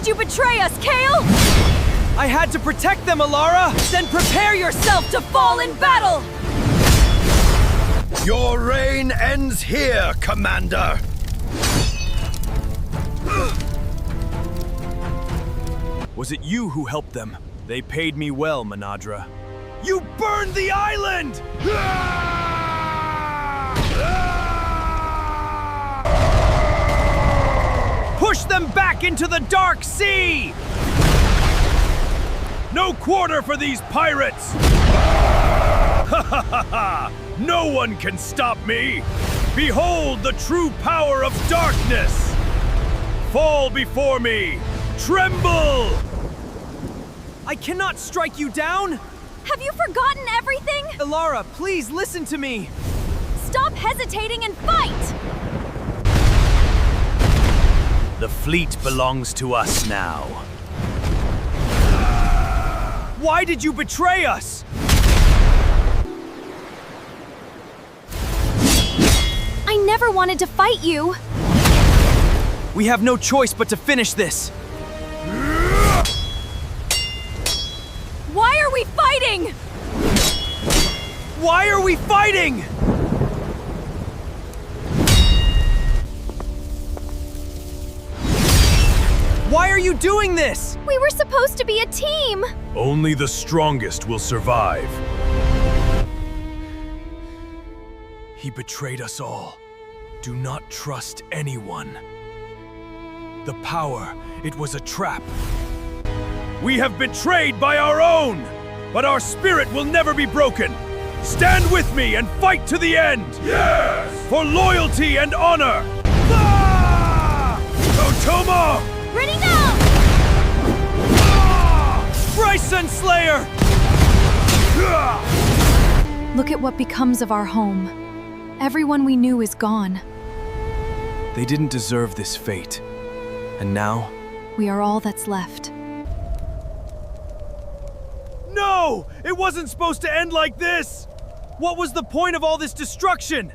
did you betray us, Kael? I had to protect them, Elara! Then prepare yourself to fall in battle! Your reign ends here, Commander! Was it you who helped them? They paid me well, Manadra. You burned the island! Push them back into the dark sea! No quarter for these pirates! Ha ha ha ha! No one can stop me! Behold the true power of darkness! Fall before me! Tremble! I cannot strike you down! Have you forgotten everything? Elara, please listen to me! Stop hesitating and fight! The fleet belongs to us now. Why did you betray us? I never wanted to fight you. We have no choice but to finish this. Why are we fighting? Why are we fighting? Why are you doing this? We were supposed to be a team. Only the strongest will survive. He betrayed us all. Do not trust anyone. The power, it was a trap. We have betrayed by our own, but our spirit will never be broken. Stand with me and fight to the end. Yes! For loyalty and honor. Ah! Otomo! Ready now! Bryson Slayer! Look at what becomes of our home. Everyone we knew is gone. They didn't deserve this fate. And now? We are all that's left. No! It wasn't supposed to end like this! What was the point of all this destruction?